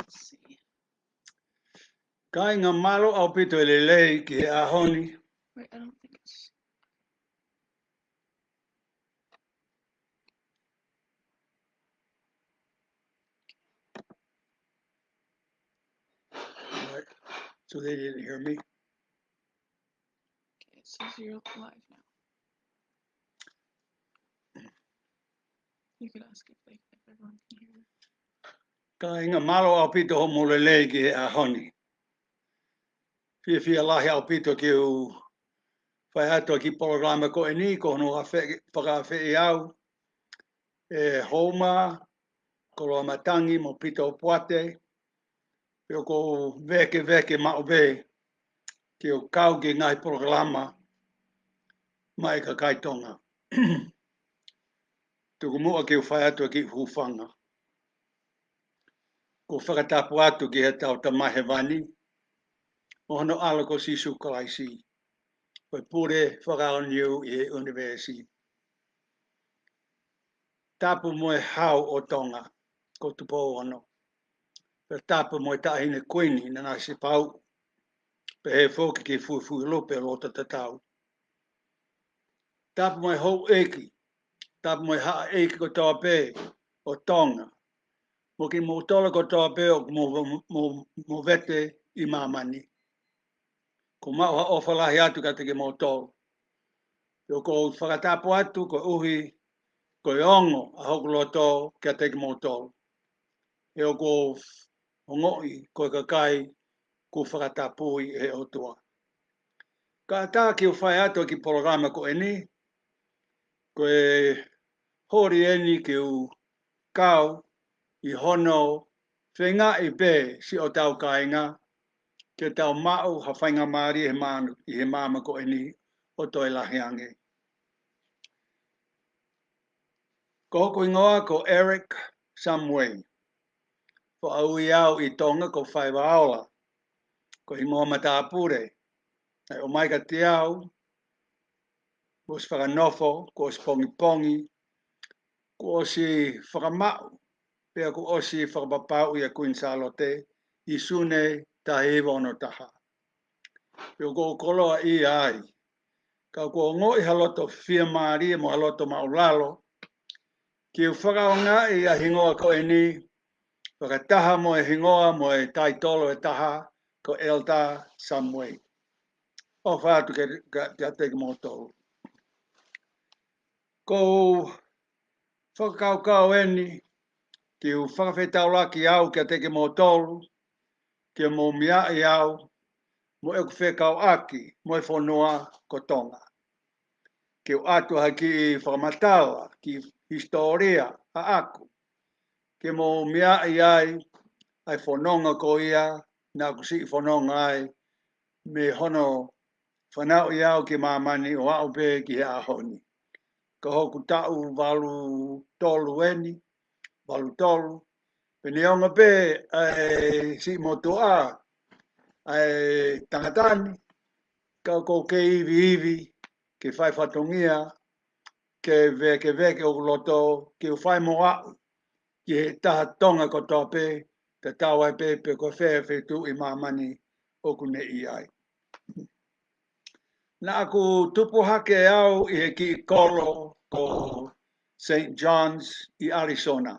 see. Kai ngā malo au pito e lelei ki he ahoni. Wait, I don't think it's. Right. So they didn't hear me. Okay, it says you're live now. You could ask if everyone can hear. Kai ngā malo au pito ho mo lelei ki he ahoni. Fia lahi au pito ki u whai atua ki programa ko e ni, ko no whakawhi i au. E Homa, ko roa matangi mo pito o puate. Pio ko veke ma obe ki o kau ki ngai programa mai ka kaitonga. Tuku mua ki o whai atua ki hufanga. Ko whakatapu atu ki he tau tamahe wani. O hono ala ko sisu kalaisi. Koe pure whakao niu i he universi. Tapu moe hau o tonga, ko tupo ano. Pe tapu moe tahine kuini na nasi pau. Pe he whoki ki fui lope lota tatau. Tapu moe hou eki. Tapu moe haa eki ko toa pe o tonga. Mo ki mo tola ko toa pe o mo vete i mamani. Ko mau ha ofalahi atu ka te ke mo tola. Yo ko whakatapu atu ko uhi ko ongo a hoku loto kia teki mo tolu. E o ko hongoi ko kakai ku whakatapui e o tua. Ka tā ki o whai ato ki programa ko e ni, ko e hori eni ki u kau i hono whenga i pē si o tau kainga, ke tau mau ha whainga maari i he mama ko e ni o toi lahi ange. Ko hoku ingoa ko Eric Samway. Ko au i au i tonga ko whai waola. Ko ingoa mata apure. Ai o mai ka te au. Ko si whakanofo, ko si pongi. Ko si whakamau. Pea ko o si whakapapau i a kuin salote. I sune ta hewa ono taha. Pea ko koloa i ai. Ka ko ngoi haloto fia maari mo haloto maulalo. Ki u whakaonga i a hingoa ko e ni. Whakataha mo e hingoa mo e taitolo e taha ko Elda Samway. O whaatu ke teki mo tolu. Ko whakaukau eni ki u whakawhetau au ke teki mo tolu. Ki mo mia i au mo e kuwhekau aki mo e whanua ko tonga. Ki u atu haki i whakamatawa ki historia a aku. Ki mo mia i ai ai whanonga ko ia na kusi i whanonga ai me hono whanau i au ki mamani o au pe ki he ahoni. Ko hoku tau walu tolu eni, walu tolu. Pene onga pe si motua ai tangatani, ka ko ke iwi, ke whai whatongia, ke veke o loto, ke whai moa, ki he taha tonga ko tope, te tau ai pe ko whewhetu i mamani o kune i ai. Na aku tupu hake au i he ki kolo ko St. John's i Arizona.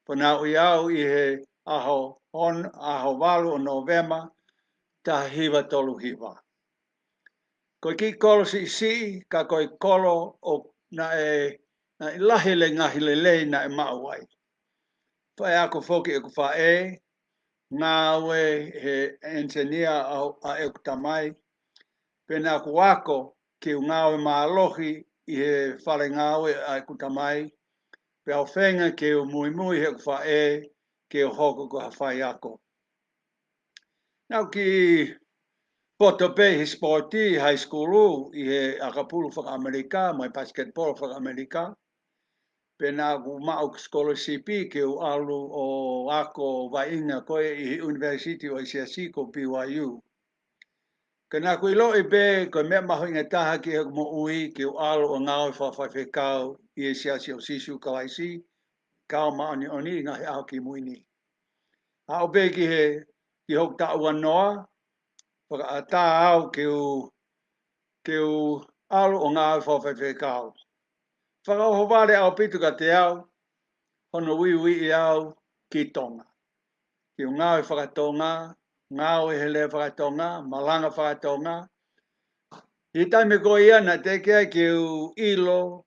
Pona i au i he aho walu o Novema ta hiwa tolu hiwa. Ko ki kolo si ka koi kolo o na i lahile ngahile lei na e mauai. Whai ako whoki e ku wha ngā we he engineer a e kutamai. Pena aku wako ki u ngāwe mālohi i he whare ngāwe a e kutamai. Pe au whenga ki u mui he ku wha ki u hoko ko hawhai ako. Nau ki Poto Bay hi sporti high school i he akapulu whaka-Amerika, mai basketball whaka-Amerika. Pena ku mau scholarship ki u alu o ako wainga koe i University o ICSC ko BYU. Kena ku ilo i be ko mea maho inga taha ki he mo ui ki u alu o ngāo i whawhawhekau i ICSC o sisu kalaisi, kao maoni oni ngā he aho ki muini. A o pe ki hok ta ua noa, whaka a tā au ke u alu o ngā whawhai kāu. Whaka o whare au pitu ka te au, hono ui I au ki tonga. Ki o ngā whakatonga, ngā o he lea whakatonga, malanga whakatonga. I taime ko ia na te kia ki u ilo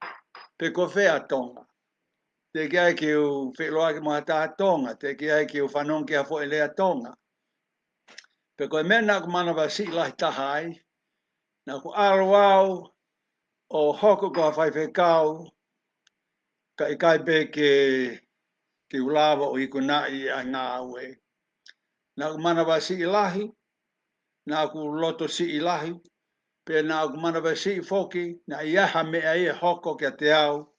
pe ko whea tonga. Te kia ki u wheloa ki mga tā tonga, te kia ki u whanong ki a fo e lea tonga. Pe koe mena ku mana wa si lahi tahai, na ku alo au o hoko ko a whaiwhe kau, ka I kai pe ki ulawa o iku nai a ngā aue. Na ku mana wa si lahi, na ku loto si lahi, pe na ku mana wa si foki, na iaha mea ia hoko ki a te au,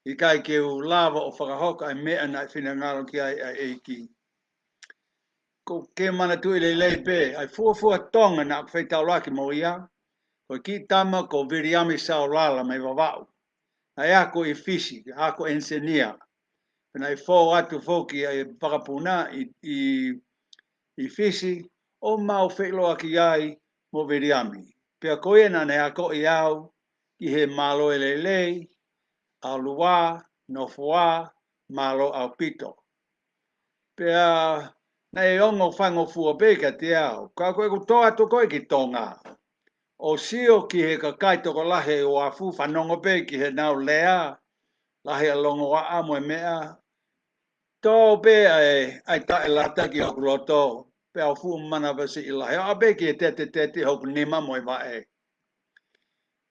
I kai ki ulawa o whakahoka ai mea na whina ngaro ki ai a eiki. Ko ke mana tu I lei pe, ai fuafua tonga na ku whaitau laki mo ia, ko ki tama ko viriami sao lala mai wawau. Ai ako I fisi, ako engineer. Pena I fō atu foki ai whakapuna I fisi, o mau wheloa ki ai mo viriami. Pea koe na ne ako I au, I he malo e lei, au lua, no fua, malo au pito. Pea na e ongo whango fua beka te au, ka koe ku toa tu koe ki tonga. O sio ki he ka kaitoko lahe o a fu whanongo pe ki he nau lea, lahe alongo wa amo e mea, tō pe ai tae lata ki hoku loto, pe au fu mana vasi I lahe, a pe ki he tete hoku nima mo I wae.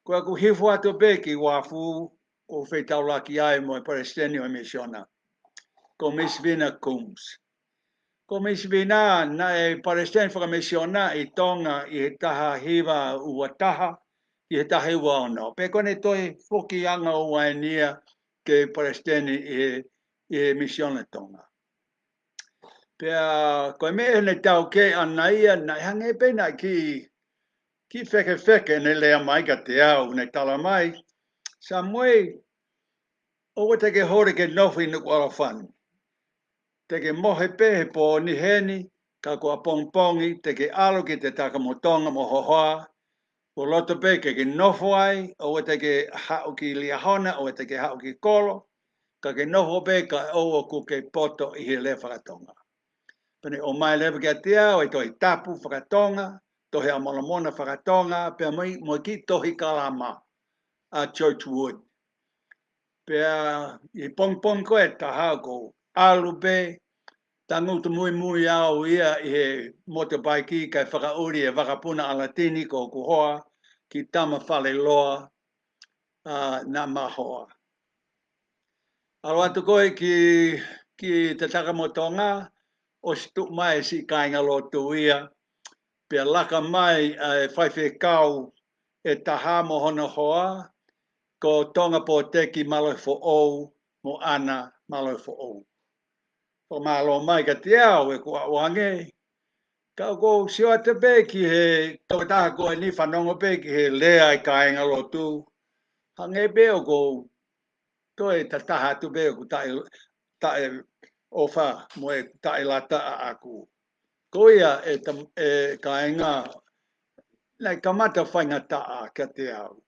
Koe ku hifu atu pe ki wa fu o whetau laki ai mo I Palestini o misiona. Ko Miss Vina Coombs. Ko Miss Vina na e Palestini whakamisiona I tonga I he taha hiwa ua taha, I he taha ua ono. Pe kone toi whoki anga o wainia ke Palestini I he misiona tonga. Pea koe me ne tau ke ana ia na hange pe na ki wheke ne lea mai ka te au ne tala mai. Sa moe o te ke hore ke nofi nuku ala whanu. Te ke mohe pe he po ni heni, ka kua pongpongi, te ke alo ki te takamotonga mo hohoa, o loto pe ke nofo ai, o te ke hao ki liahona, o te ke hao ki kolo, ka ke nofo pe ka o ku ke poto I he le whakatonga. Pene o mai lewa ki atia, o I tohi tapu whakatonga, tohi amolamona whakatonga, pea mo ki tohi kalama a Churchwood. Pea I pong koe ta hao ko alu pe, tangutu mui au ia I he motorbike kai whakauri e wakapuna alatini ko kuhoa ki tama whale loa na mahoa. Alo atu koe ki te takamotonga, o stuk mai si kainga lotu ia, pia laka mai e whaiwhe kau e taha mo hono hoa, ko tonga po teki maloi fo ou, mo ana maloi fo ou. O malo mai ka te au e kua wange, ka ko sio te pe ki he tōtaha ko e ni whanongo pe ki he lea I kainga lotu, hange pe o ko toi tataha tu pe o ku tae ofa mo e tae lata a aku. Ko ia e kainga, nei kamata whainga taa ka te au.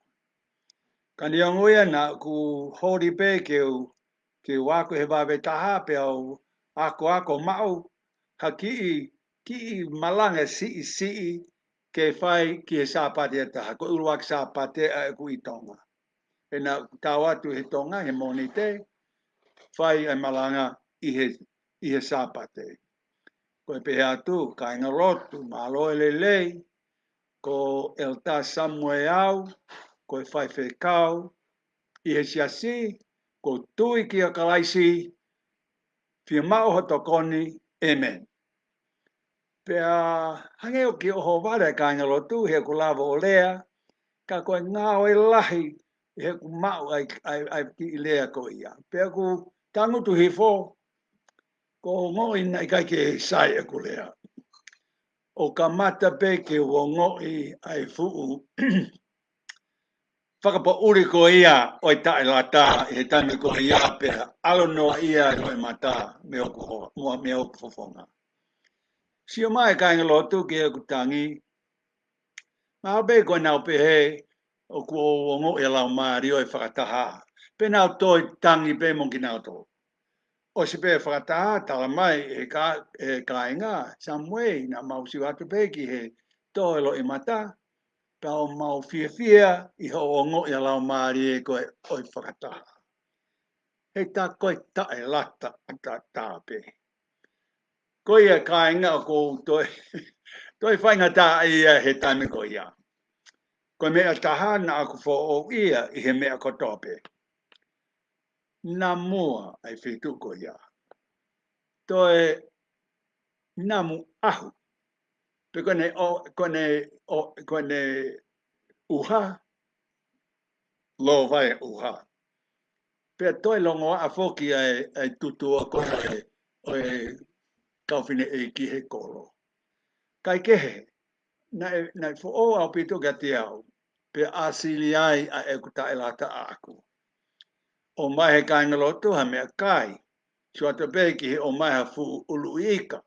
Ka ni angoia na ku hori pe ke wako he wawe taha pe au ako mau, ha ki malanga si ke whai ki he sāpate taha, ko uruak sāpate a ku I tonga. E na tawatu he tonga, he moni te, whai ai malanga I he sāpate. Ko e pehe atu, ka inga lotu, malo e lei, ko elta samwe au, ko e whai whekau, I he siasi, ko tui ki a kalaisi, whia mao hotokoni, amen. Pea hange o ki oho ware ka inga lotu, he kulawa o lea, ka koe ngā o e lahi, he ku mao ai ki I lea ko ia. Pea ku tangutu hi fo, ko ngoi nai kai ke sai e ku lea. O ka mata pe ke o ngoi ai fuu, whakapa uri ko ia o I tae lata, he tami ko ia pea, alo noa ia ko e mata me o fofonga. Sio mai ka ngalo tu ke ku tangi. Ma be ko na pe he o ku o ngo e la mari o e whakataha. Pe nau toi tangi pe mon ki nau to. O se pe whakataha tala mai e ka inga Samuel na mau si watu pe ki he to elo i mata. Pa o mau fia i ho o ngo e la mari e ko o e whakataha. He ta koe ta e lata ta ta pe. Ko ia ka inga ko toi toi whainga ta ia he taime ko ia. Ko mea taha na aku fo o ia i he mea ko tope. Nā mua ai whitu ko ia. Toi namu ahu. Pe kone uha, lo vai uha. Pe toi longo a foki ai tutua ko e kauwhine e ki he kolo. Kai kehe, nai fo o au pito gati au, pe asili ai a ekuta e lata a aku. O mai he kainga lotu ha mea kai, sua te peki he o mai ha fu ulu ika.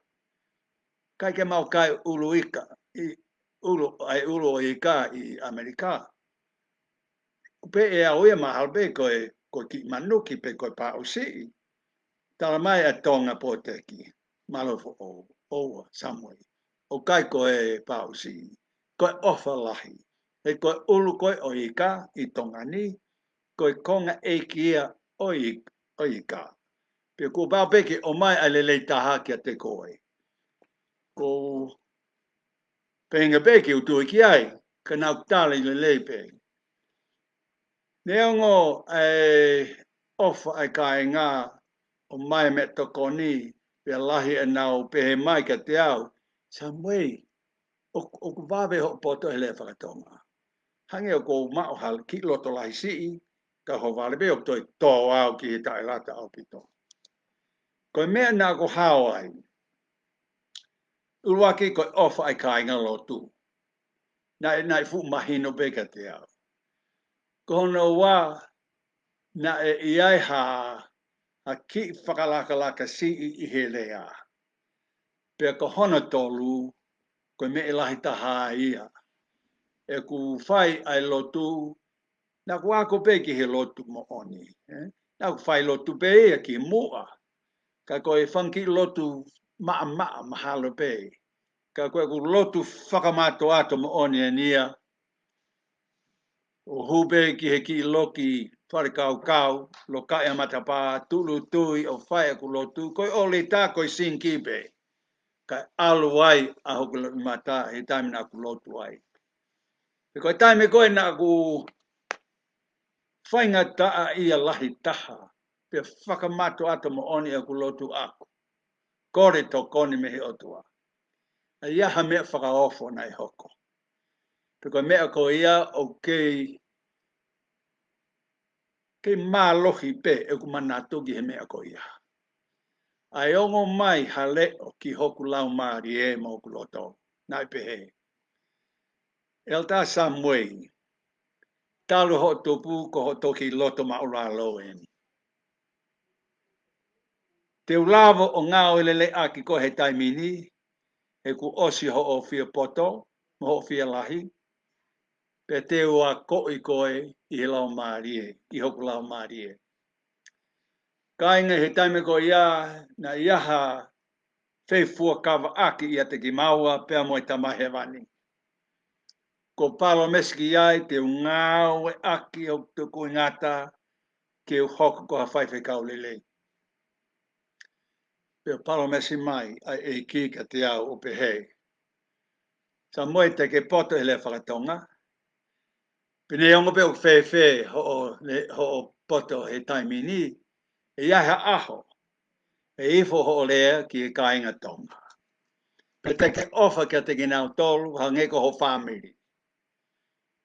Kai ke mau kai ulu ika, ulu o ika i Amerika. Kupe e au ia mahalbe koe ki manuki pe koe pa usi. Tala mai a tonga po teki, malofo o Samuel. O kai koe pa usi, koe ofa lahi. He koe ulu koe o ika i tonga ni, koe konga e kia o ika. Pe ko pao peke o mai a lelei taha kia te koe. Ko penga peke u tui ki ai, ka nau tala i lelei pe. Neongo ofa ai kai ngā o mai me toko ni, pe lahi e nau pe he mai ka te au, Samuel, o ku wawe ho poto he le whakatonga. Hange o ko mao hal ki loto lahi sii, ka ho wale be o toi tō au ki he tae lata au pito. Koe mea nā ko hao ai, uruaki koe ofa ai kai ngā lotu. Nai fu mahino be ka te au. Kono wā, na e iai ha ki whakalaka si I he lea. Pea ko hona tolu, koe me lahi taha ia. E ku whai ai lotu, na ku ako pe ki he lotu mo oni. Na ku whai lotu pe ia ki mua. Ka koe whanki lotu maa mahalo pe. Ka koe ku lotu whakamato ato mo oni e nia. O hube ki he ki loki whare kau, lo kai amatapa, tulu tui o whai aku lotu, koe ole tā koe sinkipe. Ka alu ai a hoku mata he taimi na ku lotu ai. Pe koe taimi koe na ku whainga taa ia lahi taha. Pe whakamato ato mo oni a ku lotu aku. Kore to koni mehi otua. A iaha mea whakaofo nei hoko. Pe koe mea ko ia o kei mālohi pe e ku manatuki he mea ko ia. Ai ongo mai hale o ki hoku lau maari e mo ku loto. Nai pehe. Elta Samuel. Talu ho tupu ko ho toki loto maura loen. Te ulavo o ngā oelele aki ko he taimini. He ku osi ho o fia poto. Mo ho fia lahi. Pe te ua koi koe I he lau maari e. I hoku lau maari e. Kainga he taime ko ia na iaha feifua kawa aki ia te ki maua pea mo I tamahe wani. Ko palo meski ai te ngāwe aki o te kuingata ke u hoku ko hawhaiwhi kaulelei. Pea palo mesi mai ai e ki ka te au o pehei. Sa moe te ke poto he le whakatonga. Pene ongo pe o whewhe ho o poto he taimini. E iaha aho. E ifo ho o lea ki e kāinga tonga. Pe te ke ofa kia te kinau tolu hangeko ho whamiri.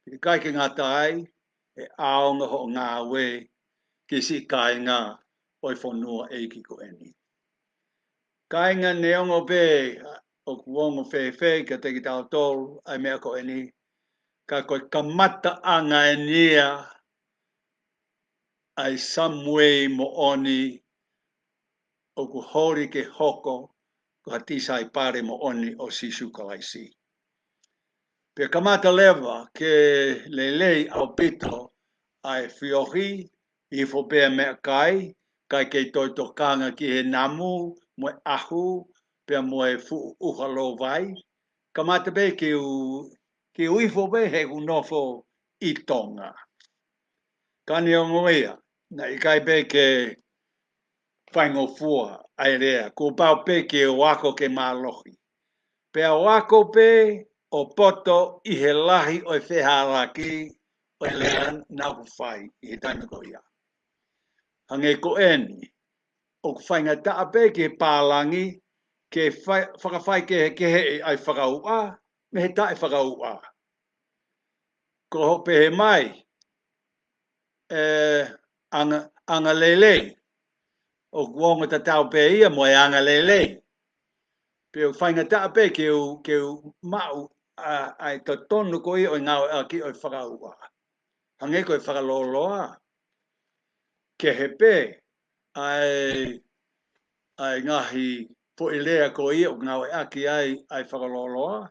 I kai ki ngā tai, e aonga ho ngā we, ki si kāinga oi whanua e ki ko eni. Kāinga neongo pe, o kuongo whewhe, ka te ki tau tolu, ai mea ko eni, ka koe kamata anga e nia, ai Samuel mo oni, o ku hori ke hoko, ko tisai pare mo oni o sisu kalaisi. Pe kamata lewa ke lelei au pito ai fiohi I fo pe me kai ke toi tokanga ki he namu mo ahu pe mo e fu uhalo vai kamata be ki ui fo be he unofo I tonga. Kani o ngoia na I kai be ke whaingo fua ai rea ko pau pe ke wako ke malohi. Pe a wako pe o poto I he lahi o e wheharaki o e lea naku whai I he taimi ko ia. Hange ko eni, o whainga taa pe ke pālangi, ke whakawhai ke he ai whakaua, me he tae whakaua. Ko hope he mai, anga lele, o kuonga ta tau pe ia mo e anga lele. Pe o whainga taa pe ke u mau ai to tonu ko I o ngau aki o whakaua. Hange ko e whakaloloa, ke he pe, ai ngahi po I lea ko I o ngau aki ai whakaloloa.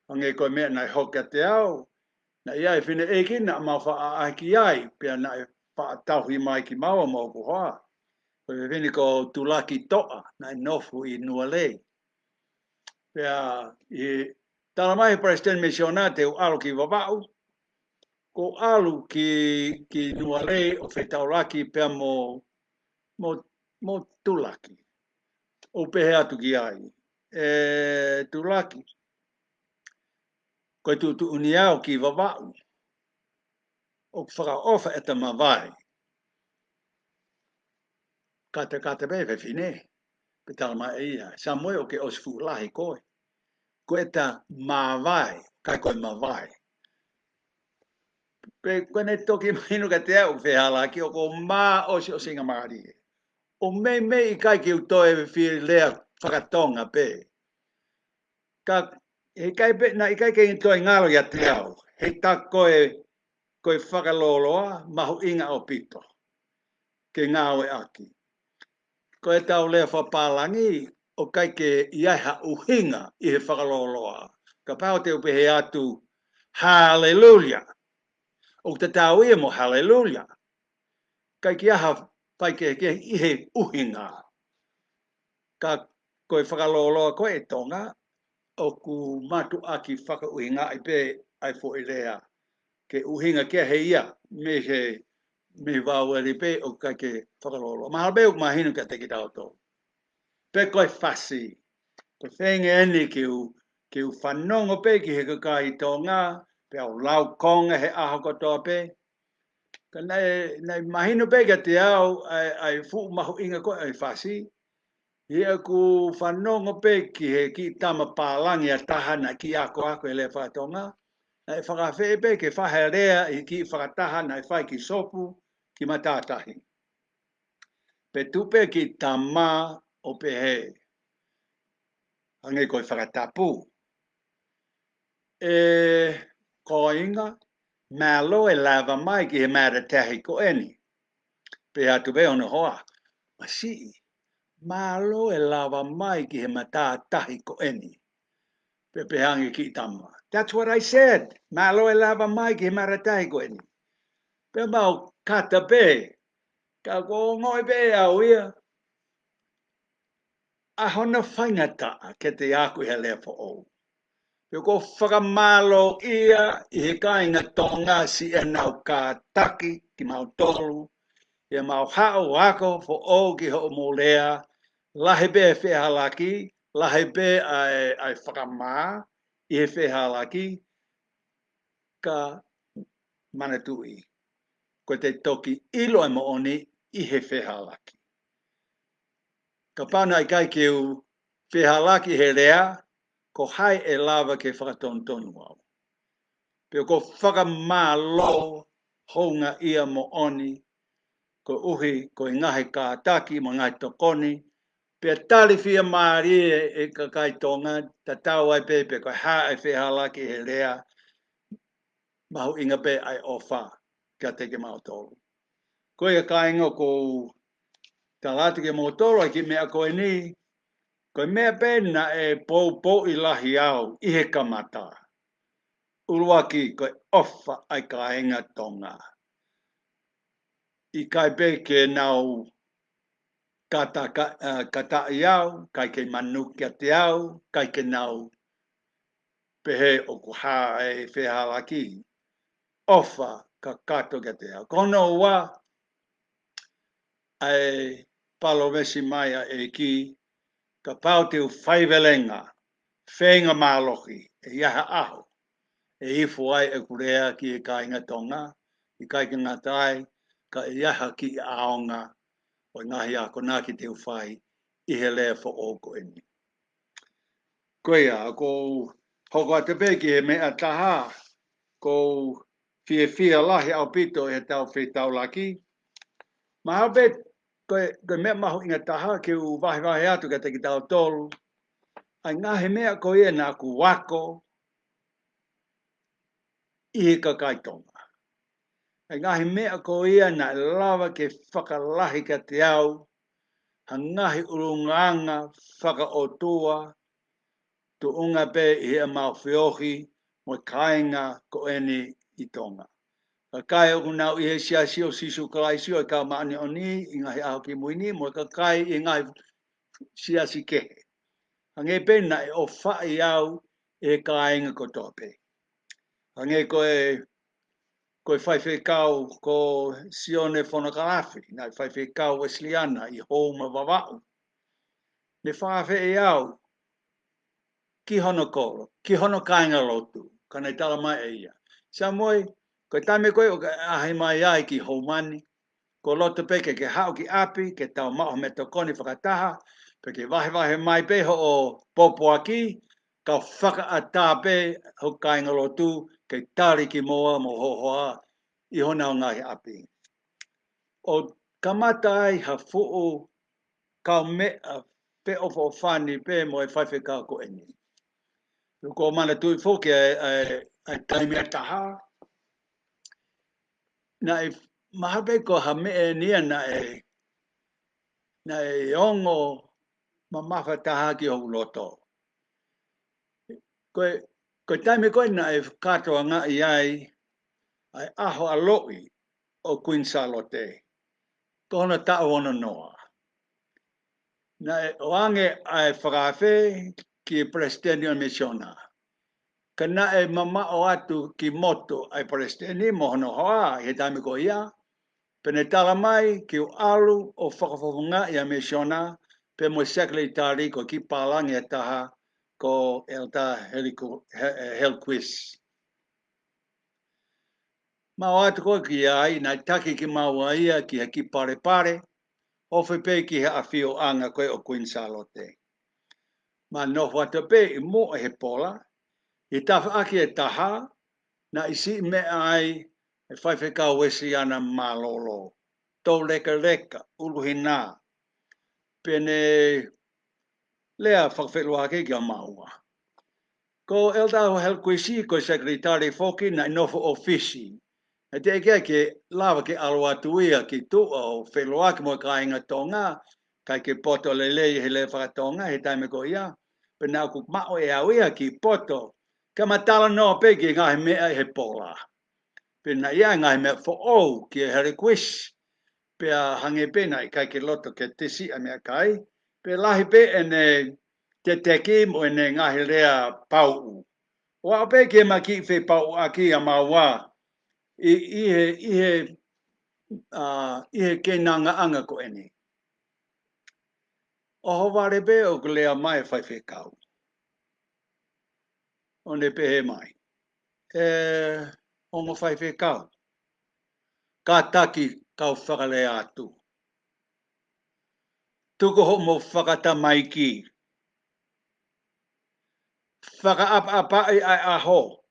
Hange ko mea nai hoka te au, na iai whine eki na ma wha aki ai, pia nai wha tauhi mai ki maua mo ko hoa. Ko whine ko tulaki toa, nai nofu I nualei. Pia I tala mai President Missionate o alu ki wabau, ko alu ki nualei o whetauraki pia mo tulaki. O pehe atu ki ai. Tulaki. Ko tu uniao ki wawau. O whaka ofa e ta mawai. Kata be whine. Pe tala mai ia. Sa moe o ke osfu lahi koe. Ko e ta mawai. Kai koe mawai. Pe koe ne toki mahinu ka te au whehala ki o ko maa osi o singa maari. O me I kai ki utoe whiri lea whakatonga pe. Ka he kai pe na I kai ke toi ngalo ya te au. He ta koe whakaloloa mahu inga o pito. Ke ngāwe aki. Ko e tau lea whapalangi o kai ke iaiha uhinga I he whakaloloa. Ka pao te upehe atu hallelujah. O te tau ia mo hallelujah. Kai ki aha pai ke I he uhinga. Ka koe whakaloloa koe e tonga o ku matu aki whakauhinga I pe ai fo I lea. Ke uhinga kia he ia me waweri pe o kai ke whakaloloa. Maha be o mahinu ka te ki tau tō. Pe koe whasi. Ko whenge eni ki u whanongo pe ki he kakai tōnga. Pe au lau konga he aho kotoa pe. Ka nei mahinu pe ka te au ai fu mahu inga koe ai whasi. Ia ku whanongo pe ki he ki tama pālangi a tahana ki ako e le whatonga. Nei whakawhi pe ke whahe rea I ki whakataha nei whai ki sopu ki matātahi. Pe tupe ki tama o pe he. Hange koe whakatapu. Koinga, malo e lava mai ki he mara tahi ko eni. Pe atu be ono hoa. Masi, malo e lava mai ki he matātahi ko eni. Pe hange ki tama. That's what I said. Malo e lava mai ki he mara tahi ko eni. Pe mau kata pe. Ka ko ngoi pe au ia. A hona whaingata ke te aku he lea po ou. Pe ko whakamalo ia I he kainga tonga si e nau ka taki ki mau tolu. Ia mau hao wako po ou ki ho mo lea. Lahe be e whehalaki. Lahe be ai whakamā I he whehalaki. Ka manatui. Ko te toki ilo e mo oni I he whehalaki. Ka pana I kai ki u whehalaki he rea, ko hai e lava ke whakatontonu au. Peo ko whakamālo hounga ia mo oni, ko uhi, ko ngahe ka taki mo ngai tokoni, pea tali whia maari e ka kai tonga, ta tau ai pepe, ko hai e whehalaki he rea, mahu inga pe ai ofa, kia teke mautolu. Ko ia ka ingo ko talati ke mautolu, ai ki mea koe ni, Koe mea pēna pou I lahi au I he kamata. Uruaki koe ofa ai ka inga tonga. I kai pe ke nau kata iau, kai ke manu kia te au, kai ke nau pehe o kuha whehalaki. Ofa ka kato kia te au. Kono wa ai palo mesi mai ki ka pau te whaivelenga, whenga māloki, iaha aho. Ifu ai kurea ki e kāinga tonga, I kai ki ngā tai, ka iaha ki aonga, o ngahi a kona ki te uwhai, I he lea fo o ko eni. Koea, ko hoko a te pe ki he mea taha, ko fia lahi au pito e tau whetau laki. Maha pe, koe mea mahu inga taha ki u wahi atu ka te ki tau tolu, ai ngahi mea ko ia nā ku wako, I ka kaitonga. Ai ngahi mea ko ia na lawa ke whakalahi ka te au, ha ngahi urunganga whakaotua, tu unga pe I hea mau whiohi, mo kāinga ko eni I tonga. Ka kai o kunau I he siasi o sisu kalaisi o ka maani o ni, I ngahi aho ki muini, mo ka kai I ngahi siasi kehe. Hange pe na o whai au e kāinga ko tope. Hange koe whaiwhekau ko Sione Whanakarafi, nai whaiwhekau Wesleyana I Homa Wawau. Me whawhe e au, ki hono koro, ki hono kāinga lotu, kanei tala mai e ia. Sa moi, koe taime koe o ka ahi mai ai ki Homani, ko loto peke ke hao ki api, ke tau maho me tokoni whakataha, peke wahe mai peho o popoaki, ka whaka a tāpe ho kāinga lotu, ke tari ki moa mo hohoa, I hona o ngahi api. O kamata ai ha fuu kau mea pe ofo whani pe mo e whaiwhi kau ko eni. Ko mana tui fōke ai taimea taha. Na e mahape ko ha mea nia na e ongo mamafa taha ki o loto. Koe taime koe na e katoa ngā iai ai aho a loi o Queen Charlotte. Ko hona tau ono noa. Na e oange ai whakawhe ki Presidenti o Misiona. Ka na e mama o atu ki moto ai Presidenti mo hono hoa he taime ko ia. Pene tala mai ki o alu o whakawhawhunga i a Misiona pe mo sekretari ko ki palangi e taha ko Elda Helquist. Ma o atu koe ki ai, nai taki ki maua ia ki he ki pare, ofe pe ki he awhio anga koe o Queen Charlotte. Ma no whata pe I mo he pola, I tawha aki e taha, na isi me ai e whaiwheka wesi ana malolo. Tau leka, uluhina, pene lea whakawhelua ke ki a maua. Ko Elda Helquist ko sekretari foki na inofo ofisi. E te eke ke lawa ke aluatuia ki tu o wheloaki mo ka inga tonga, kai ke poto lele he le whakatonga, he taime ko ia, pe nau ku mao e au ia ki poto, ka matala no pe ki ngahi mea he pola. Pe na ia ngahi mea fo ou ki e Helquist, pe a hange pe na I kai ke loto ke tisi a mea kai, pe lahi pe ene te teki mo ene ngahi lea pau. Wa pe ke maki whi pau aki a maua, I he ke nanga anga ko eni. O haware pe o ke lea mai whaiwhi kau. O ne pehe mai. O mo whaiwhi kau. Ka taki kau whakale atu. Tuko ho mo whakata mai ki. Whakaapa ai aho.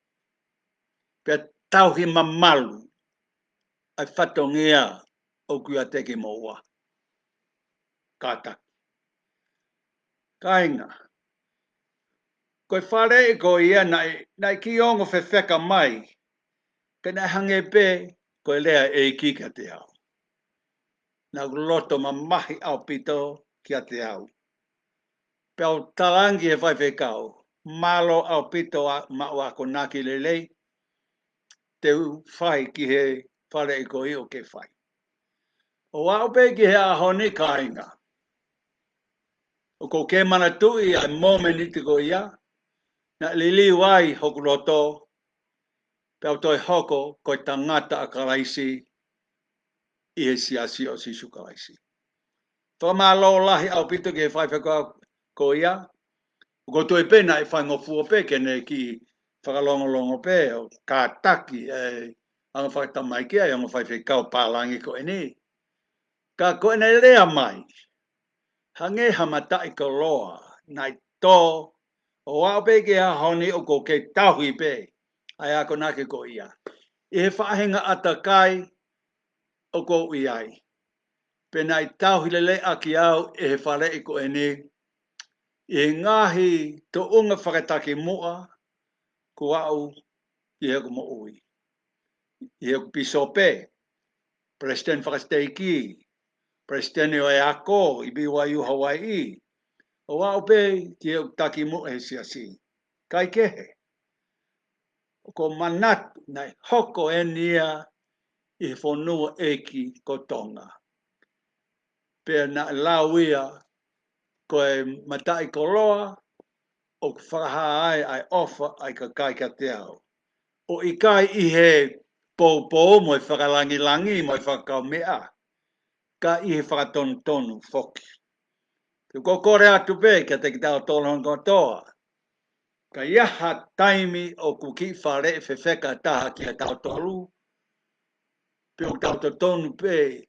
Pea tauhi mamalu. Ai whatongia o kia teki moua. Ka taki. Kainga. Koe whare ko ia nai ki ongo whewheka mai. Kena hange pe koe lea e kika te au. Nā loto mamahi au pito kia te au. Pau talangi e whai kau. Malo au pito a maua ko naki lelei. Te whai ki he whare i ko i o ke whai. O au pe ki he ahoni ka inga. O ko ke mana tui a momeni te ko ia. Na lili wai hoku roto. Pau toi hoko ko tangata a karaisi. I he siasi o sisu karaisi. Whamalo lahi au pito ki he whai ko ia. Ko toi pena i whai ngofu o pe kene ki whakalongolongo pe o ka taki e anga whai tamai kia i anga whai kau pālangi ko eni. Ka ko ene rea mai. Hange hamatai ko loa. Nai tō. O wao pe ke ha honi o ko ke tahui pe. Ai ako nake ko ia. I he whahenga atakai o ko iai. Pena i tahui lele aki au e he whare i ko eni. I ngahi to unga whakataki mua. Ko au i he ko mo ui. I he ko piso pe. President whakasteiki. President o e ako i BYU Hawaii. O wao pe ki he taki mua he siasi. Kai kehe. Ko manatu nai hoko e nia i whanua eki ko tonga. Pea na lauia ko e matai koloa o whakaha ai ofa ai ka kai ka te au. O i kai i he pou mo i whakalangi mo i whakau mea. Ka i he whakatonu whoki. Ko kore atu pe ka te ki tau tōlong kotoa. Ka iaha taimi o kuki whare e whewheka taha ki a tau tolu. Pe o tau tonu pe.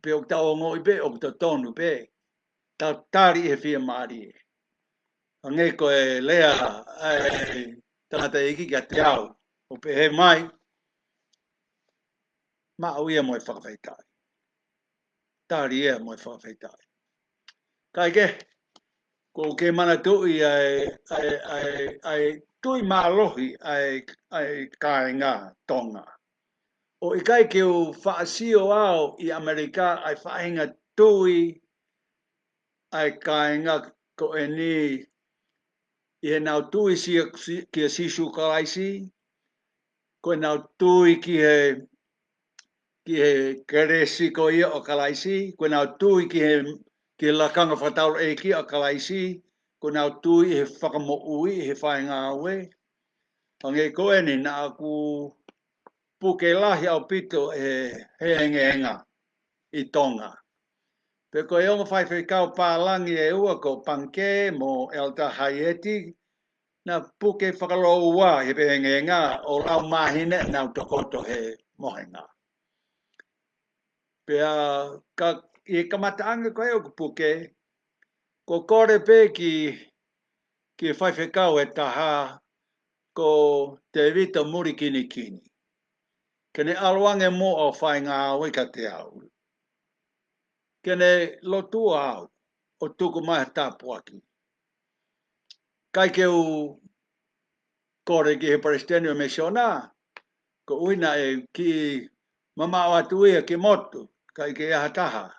Pe o tau ngoi pe o tau tonu pe. Tau tari e whia maari e. Ange ko e lea tangata iki ki a te au. O pe he mai. Ma au ia mo e whakawhaitai. Tari ia mo e whakawhaitai. Kai ke. Ko ke mana tui ai tui maalohi ai kai ngā tonga. O i kai ke o whaasio au i Amerika ai whainga tui ai kai ngā ko e ni i he nau tui ki a sisu karaisi. Ko e nau tui ki he keresi ko ia o karaisi. Ko e nau tui ki he lakanga whatauro e ki o karaisi. Ko nau tui he whakamo ui he whainga aue. Ange ko e ni na aku puke lahi au pito he henga i tonga. Pe ko e onga whai kau pālangi e ua ko panke mo elta haieti. Na puke whakalo ua he henga o lau mahine nau tokoto he mohenga. Pea i kamataanga ko e o puke. Ko kore pe ki whai kau e taha ko te vita muri kini. Kene aluange mo o whai ngā wika te au. Kene lotu au o tuku mai tapuaki. Kai ke u kore ki he presidente me shona, ko uina e ki mama o atu ia ki motu, kai ke aha taha.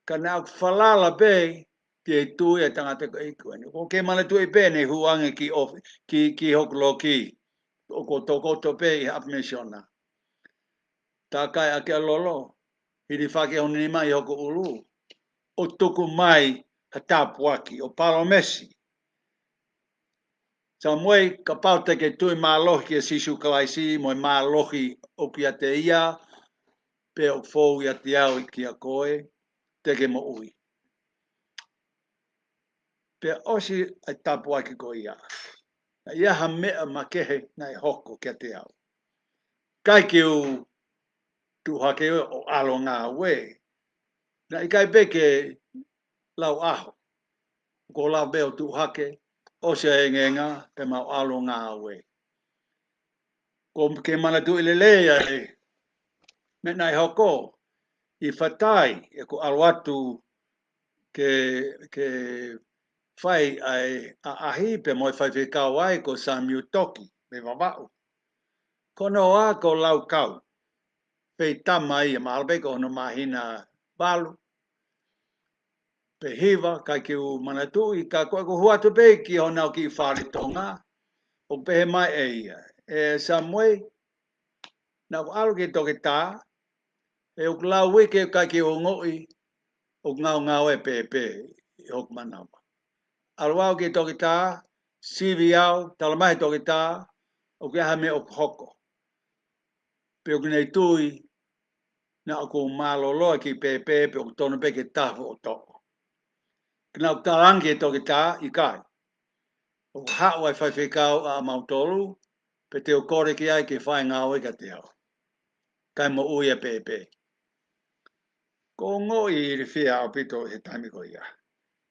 Ka nā whalala pe ki tu e tangata ko ikuani. Ko ke mana tu e pe ne huange ki hoklo ki. O ko tokoto pe i hap me shona. Tā kai ake alolo, hiri whake honi mai hoko ulu. O tuku mai ha tapuaki, o palomesi. Sa moe ka pauta ke tui mālohi ki a sisu kalaisi, moe mālohi o ki a te ia, pe o fōu i a te au i ki a koe, teke mo ui. Pe osi ai tapuaki ko ia. Na ia ha mea makehe nai hoko ki a te au. Kai ki u tuhake o alo ngā we. Na i kai peke lau aho. Ko lau beo tuhake, o se engenga pe mau alo ngā we. Ko ke mana tu ilelea e me nai hoko i whatai e ko alo atu ke whai ai a ahi pe moi whai whikau ai ko Samuel Toki me wawau. Kono a ko lau kau. Pei tamai e maalbe ko ono mahina balu. pe hiva kai ki u manatu I ka ko huatu pe ki ona ki whare tonga o pe mai e ia e Samuel na alo ki toke tā e o klau wike kai ki o ngoi o ngau e pe o manama alwao ki toke tā sivi au talamai toke tā o ke ha me o hoko pe o nei tui na ko malolo ki pe o tono pe ke ta o to na tarangi toke tā I kai o ha wai fai kau a mautolu pe te o kore ki ai ke whai ngau e ka te au kai mo uia pe ko ngo I re fia o pito he taimi ko ia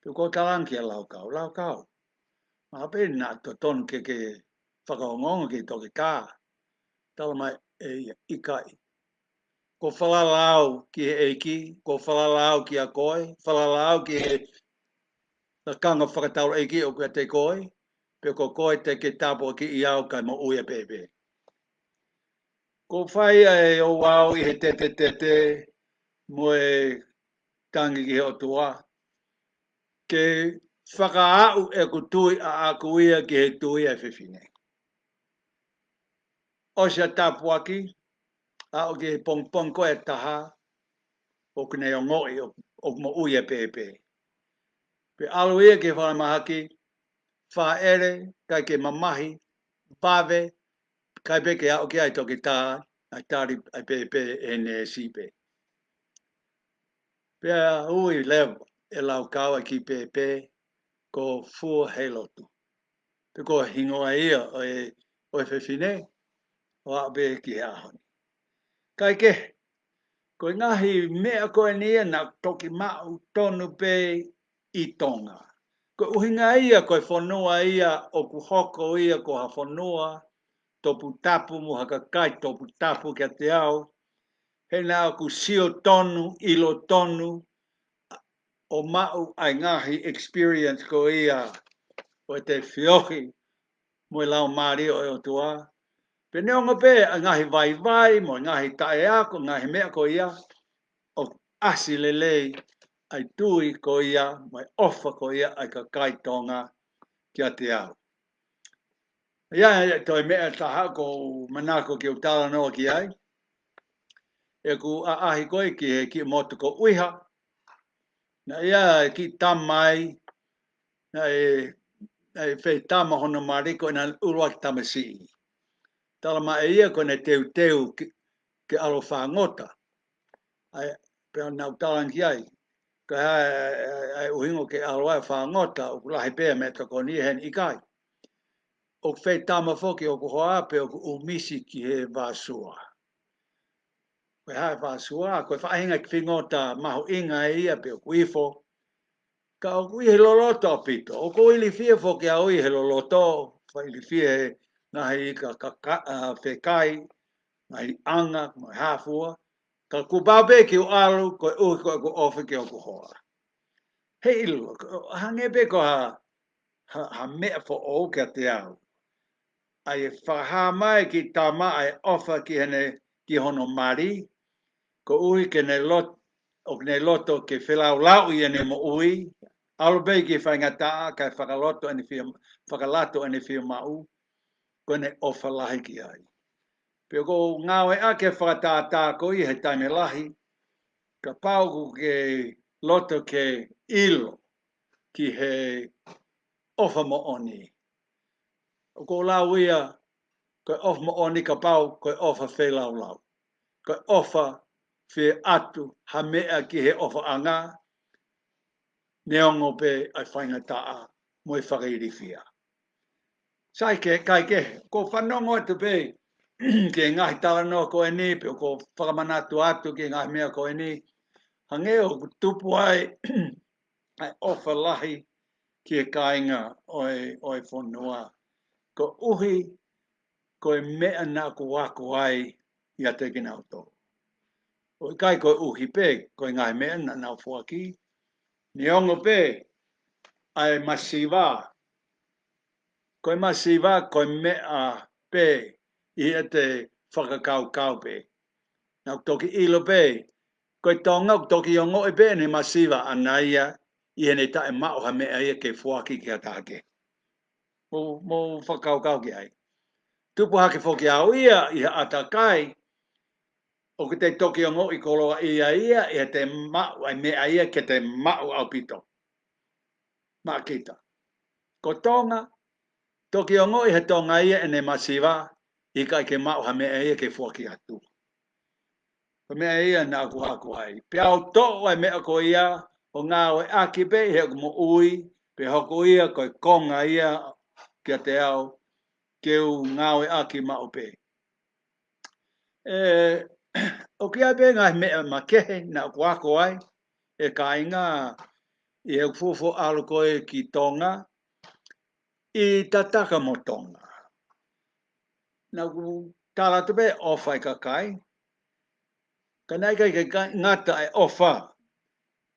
pe ko tarangi a lau kau ma pe na to ton ke whakaongongo ki toke tā talamai e I kai ko whalalau ki he eiki, ko whalalau ki a koe, whalalau ki he na kanga whakatau eiki o kia te koe, pe ko koe te ke tapo ki I au kai mo uia pepe. Ko whai e o wau I he te mo e tangi ki he o tua, ke whakaau e ku tui a akuia ki he tui e whiwhine. O sia tapuaki, a o ki he pong koe taha, o kune o ngoi o mo uia pepe. Pe alo ia ke whai mahaki, wha ere, kai ke mamahi, pave, kai peke au ki ai toki tā, ai tāri ai pepe e ne sipe. Pea ui leo e lau kaua ki pepe ko fua he lotu. Pe ko hingoa ia o e whiwhine, o a be ki he ahoni. Kai ke, ko ngahi mea koe nia na toki mau tonu pe I tonga. Ko uhinga ia koe whanua ia o ku hoko ia ko ha whanua, topu tapu mo haka kai topu tapu kia te au, he nā ku sio tonu, ilo tonu, o mau ai ngahi experience ko ia o te whiohi mo I lau maari o eo tua. Pe neonga pe a ngahi vai, mo ngahi tae ako, ngahi mea ko ia, o asi lelei ai tui ko ia, mai ofa ko ia ai ka kai tonga kia te au. Ia toi mea taha ko manako ki o tala noa ki ai. E ku a ahi koe ki he ki motu ko uiha. Na ia ki tamai, na e whai tama hono mariko na urua ki tamasi. Tala ma e ia koe ne teu ke alo whangota. Ai pēo nau talan ki ai. Ka ai uhingo ke alo ai whangota o kulahi pēa me tako ni hen ikai. O whai tama whoki o kuhoa pe o umisi ki he vāsua. Koe hae whāsua, koe whahinga ki whingota mahu inga e ia pe o kuifo. Ka o kui he loloto a pito. O ko ili fia whoki a ui he loloto. Wha ili fia he ngahi I ka whekai, ngahi anga, ngahi hāfua. Ka kubabe ki o alu, koe ui koe ko ofi ki o kuhoa. He ilo, hange pe ko ha mea fo o kia te au. Ai whaha mai ki tā mai ofa ki hene ki hono mari, ko ui ke ne lot o ne loto ke whelau lau I ane mo ui, alo bei ki whaingataa kai whakaloto ane whia, whakalato ane whia mau, ko ne ofa lahi ki ai. Peo ko ngawe ake whakatātā ko I he taime lahi, ka pauku ke loto ke ilo ki he ofa mo oni. O ko lau ia, ko ofa mo oni ka pau, ko ofa whelau lau. Ko ofa whi atu ha mea ki he ofa anga, neongo pe ai whaingataa mo I whakairifia. Sai kai ke, ko whanongo atu pe, ke ngahi tala no ko e ni, pe ko whakamanatu atu ke ngahi mea ko e ni, hange o tupu ai, ai ofa lahi ki e kāinga oi whanua. Ko uhi, ko e mea nā ku wako ai I a te kina o tō. O kai ko uhi pe, ko e ngahi mea nā fuaki, neongo pe, ai masiva, koe masiva, koe mea pe, I a te whakakau pe. Nau toki ilo pe, koe tonga toki o ngoi pe ni masiva anaia, I ne ta e mao ha mea ia ke fuaki ki atake. Mo whakau ki ai. Tupu hake whoki au ia i atakai o ke te toki o ngō i koloa ia e te mao ai mea ia ke te mao au pito. Ma kita. Ko tonga, toki o ngō i he tonga ia e ne masiwa i kai ke mao ha mea ia ke fuaki atu. Ko mea ia nā kuhaku ai. Piao to ai mea ko ia o ngā o aki pe he mo ui pe hoko ia ko konga ia kia te au ke u ngā o aki mao pe. O kia pe ngā mea makehe nā kuhaku ai e ka inga i he fufo alo koe ki tonga i tataka mo tonga. Nā ku tāla tupe ofa i kakai. Ka nai kai ngata ai ofa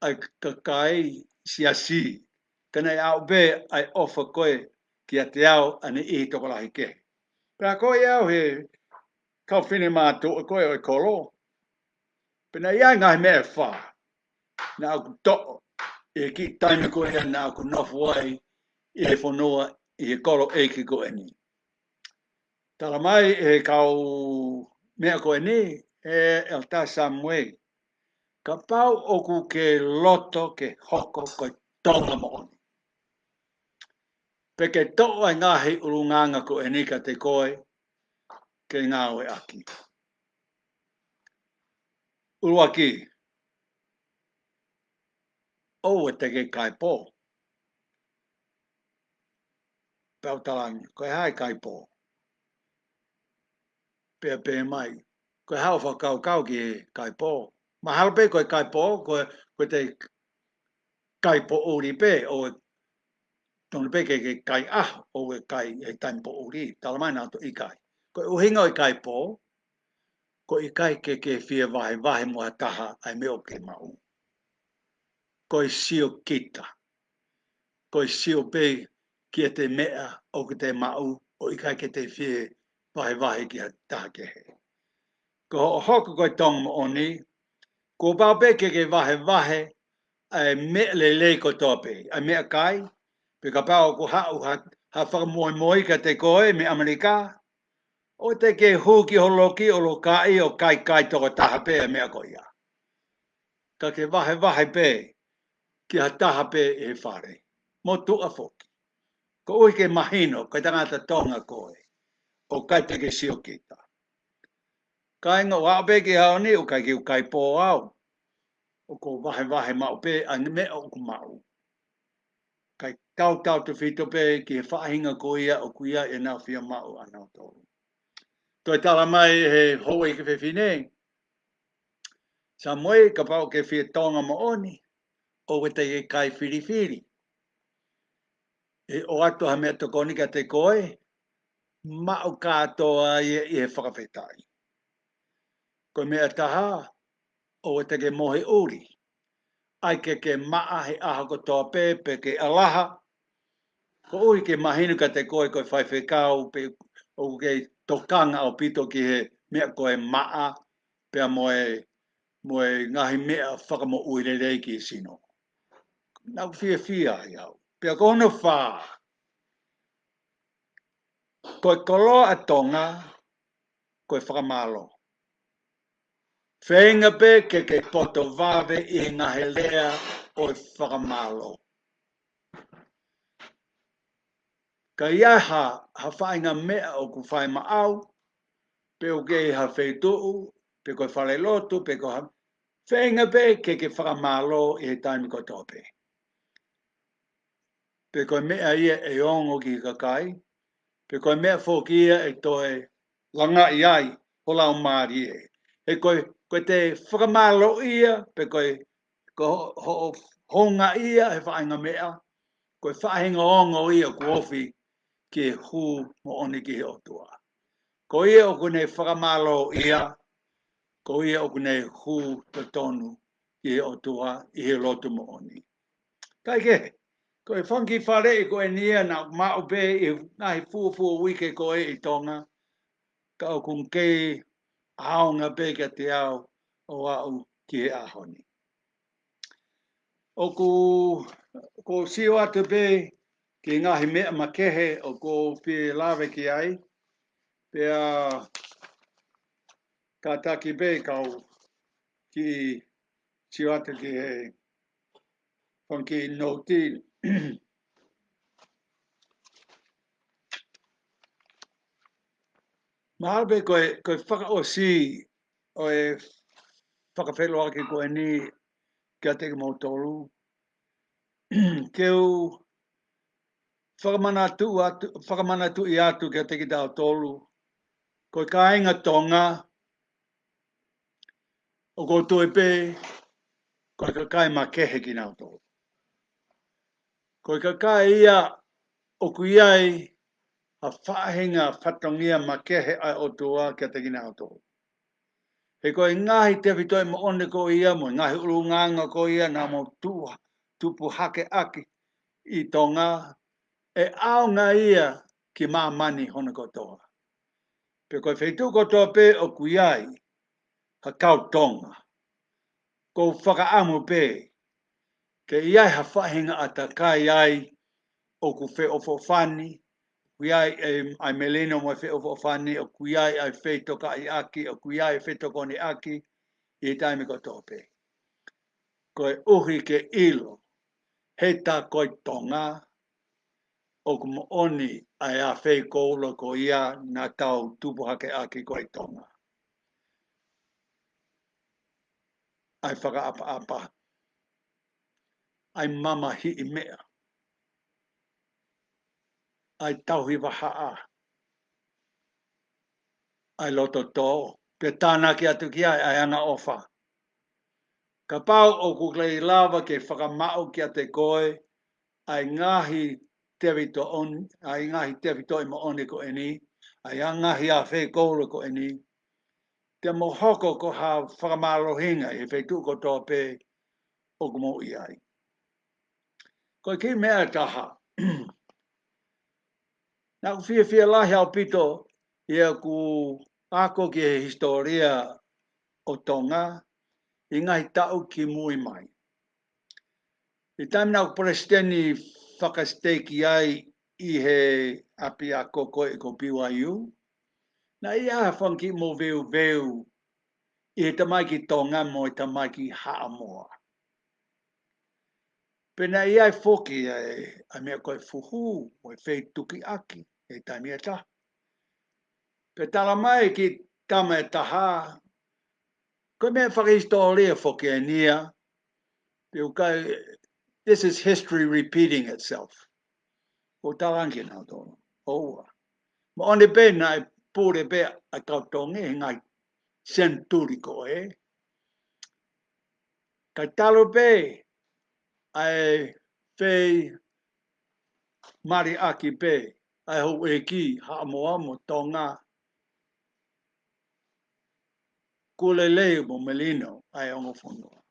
ai kakai siasi. Ka nai au be ai ofa koe ki a te au ane i toko lahi ke. Pea koe au he kau whine mātou o koe o i kolo. Pena iai ngai mea wha. Nā au to e ki taime koe ia nā au nofu ai i he whanua i he kolo eiki koe ni. Tala mai e kau mea koe ni e Elta Samuel. Ka pau oku ke loto ke hoko koe tonga mooni. Peke to'o ai ngahi urunganga koe ni ka te koe ke ngā oe aki. Uruaki. O e te ke kai pō. Pau talangi. Koe hai kai pō. Pea pē mai. Koe hao whakau kau ki kai pō. Ma halpe koe kai pō, koe te kai pō uri pē, o e tonu pe ke kai o e kai e taim pō uri. Talamai nā to i kai. Koe uhinga o i kai pō, ko i kai ke whia vahe mua taha ai meo ke mau. Ko i sio kita. Ko i sio pe ki te mea o ke te mau o i kai ke te whia vahe ki a taha ke he. Ko hoko koe tonga mo oni, ko pao pe ke vahe ai mea le ko tope. Ai mea kai, pe ka pao ko hau ha whakamoe ka te koe me Amerika, o te ke huki holoki o lo kai o kai toko taha pe mea ko ia. Ka ke vahe pe ki ha taha pe e whare. Mo tua foki. Ko ui ke mahino, kai tangata tonga koe. O kai te ke sio kita. Kai ngā wā pe ki hao ni, o kai ki u kai pō au. O ko vahe mau pe, ane mea o ku mau. Kai tau te whito pe ki he whahinga ko ia o kuia e nā whia mau anau tōru. Toi tala mai he hoa i ke whewhine. Sa moe ka pau ke whia tonga mo oni, o te ke kai whiriwhiri. E o ato ha mea tokoni ka te koe, mau katoa i he whakawhetai. Ko mea taha, o te ke mohe uri. Ai ke maa he aha ko toa pe ke alaha. Ko ui ke mahinu ka te koe whai whekau, pe o ke tokanga o pito ki he mea koe maa, pe moe ngahi mea whakamo uire rei ki sino. Nau whia ai au. Pe a kono whaa. Koe koloa a tonga, koe whakamalo. Whenga pe ke poto vave i ngahe lea o whakamalo. Ka iaha ha whainga mea o ku whai maau, pe o ke ha wheituu, pe koe whale lotu, pe koe ha whenga pe ke whakamalo i he taimi ko tope. Pe koe mea ia e ongo ki kakai, pe koe mea whokia e toe langa i ai, hola o maari e. E koe te whakamalo ia, pe koe honga ia he whainga mea, koe whainga ongo ia ku ofi ki hu mo oni ki he otua. Ko ia o kune whakamalo ia, ko ia o kune hu to tonu ki he otua i he lotu mo oni. Kai ke, ko e whanki whare i ko e nia na maupe i ngahi fuafua wike ko e i tonga, ka o kun kei aonga pe ka te au o au ki he ahoni. O ko sio atu pe ki ngahi mea makehe o ko pe lawe ki ai. Pea ka taki pe kau ki sio atu ki he whanki no ti. Mahalpe koe whaka o si o e whakawhelo ake koe ni kia teke mau tolu. Keu whakamanatu I atu kia teke tau tolu. Koe ka inga tonga o ko tue pe koe ka kai makehe ki nau tolu. Koe ka kai ia o kuiai a whahinga whatongia makehe ai o tua kia teke nau tolu. He koe ngahi te whitoi mo one ko ia mo ngahi uru nganga ko ia na mo tupu hake aki I tonga e ao ngā ia ki mā mani hona kotoa. Pe koe whaitu kotoa pe o kuiai ka kau tonga. Ko whakaamu pe ke iai ha whahinga a ta kai ai o ku whe o whawhani. Kuiai ai melino mo whe o whawhani o kuiai ai whaitoka I aki o kuiai whaitoko ni aki I taimi kotoa pe. Koe uhi ke ilo he tā koe tonga o ku mo oni ai a whei koulo ko ia nā tau tupu hake aki koe tonga. Ai whakaapa. Ai mama hi I mea. Ai tauhi wahaa. Ai loto tō. Pe tāna ki atu ki ai anga ofa. Ka pau o kuklei lava ke whakamau ki ate koe ai ngahi tewito on, ai ngahi tewito I mo one ko eni, ai ngahi a whei koulo ko eni. Te mohoko ko ha whakamalohinga I wheitu ko tō pe o kumo I ai. Koe ki mea taha. Nā ku whia lahi au pito ia ku ako ki he historia o Tonga I ngahi tau ki mui mai. I taimi nā ku presidenti whakasteki ai I he api a koko I ko BYU. Na ia whanki mo veu I he tamai ki Tonga mo I tamai ki Haamoa. Pena ia whoki a mea koe fuhu o e whei tuki aki e taimi e taha. Pe tala mai ki tama e taha, koe mea whakahistoria whoki e nia, this is history repeating itself. O talangi nā tono. Oua. Ma one pe nā e pūre pe a kautongi he ngai senturi ko e. Kai talo pe ai whei mari aki pe ai ho e ki Haamoa mo Tonga kulelei mo melino ai ongo whanua.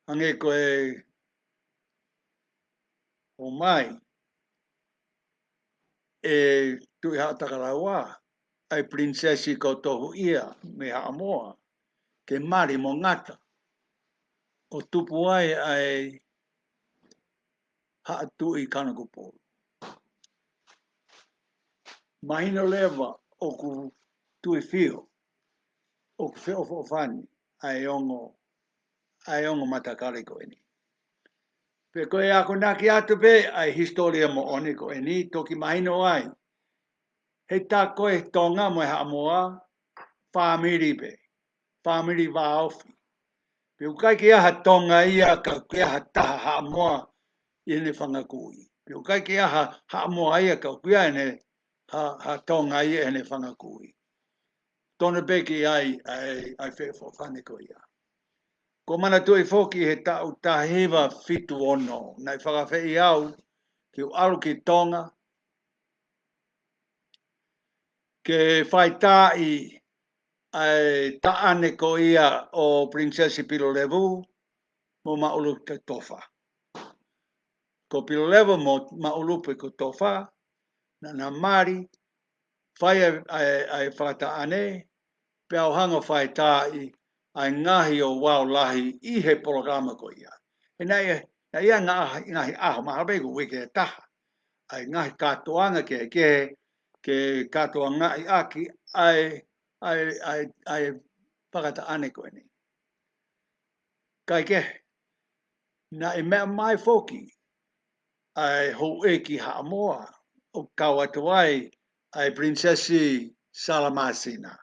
Ange koe o mai e tui haa takaraua ai prinsesi ko tohu ia me Haamoa ke mari mo ngata o tupu ai haa tui kanakupo. Mahino lewa o ku tui whio o ku whio whawhani ai ongo matakari ko eni. Pe koe ako naki atu pe ai historia mo oni ko eni toki mahino ai. He tā koe Tonga mo Haamoa whamiri pe, whamiri whaofi. Pe ukai ki aha Tonga ia ka ki aha taha Haamoa I ne whangakui. Pe ukai ki aha Haamoa ia ka ki aha ne ha Tonga ia ne whangakui. Tone pe ki ai whewha whane ko ia. Ko mana tui whoki he tau tahiwa fitu ono. Nai whakawhei au ki alu ki Tonga. Ke whaitai ai taane ko ia o Princesi Pilolevu mo maulu te tofa. Ko Pilolevu mo maulu pe ko tofa na mari whai ai whataane pe au hanga whaitai ai ngahi o wau lahi I he programa ko ia. E na ia ngahi aho mahabe ko wike taha. Ai ngahi katoanga ke katoanga I aki ai pakata ane ko ni. Kai ke, na I mea mai foki ai ho eki ha moa o kawatuai ai princesi Salamasina.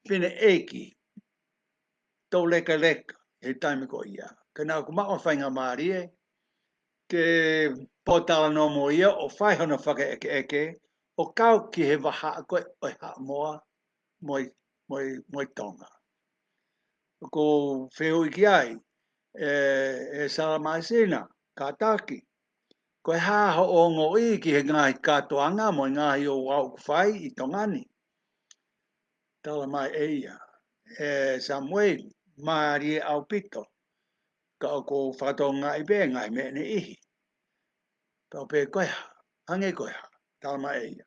Pine eki tau leka leka he taimi ko ia. Ka nau ku mao whainga maarie ke potala no mo ia o whaihona whaka eke o kau ki he waha koe o ha moa moi tonga. Ko wheo iki ai e Salamasina ka taki. Koe haho o ngo I ki he ngahi katoanga mo ngahi o wau whai I tongani. Tala mai e ia. E Samuel Marie au pito. Ka o ko whatonga I be ngai me ne ihi. Ka o pe koe ha. Hange koe ha. Tala mai e ia.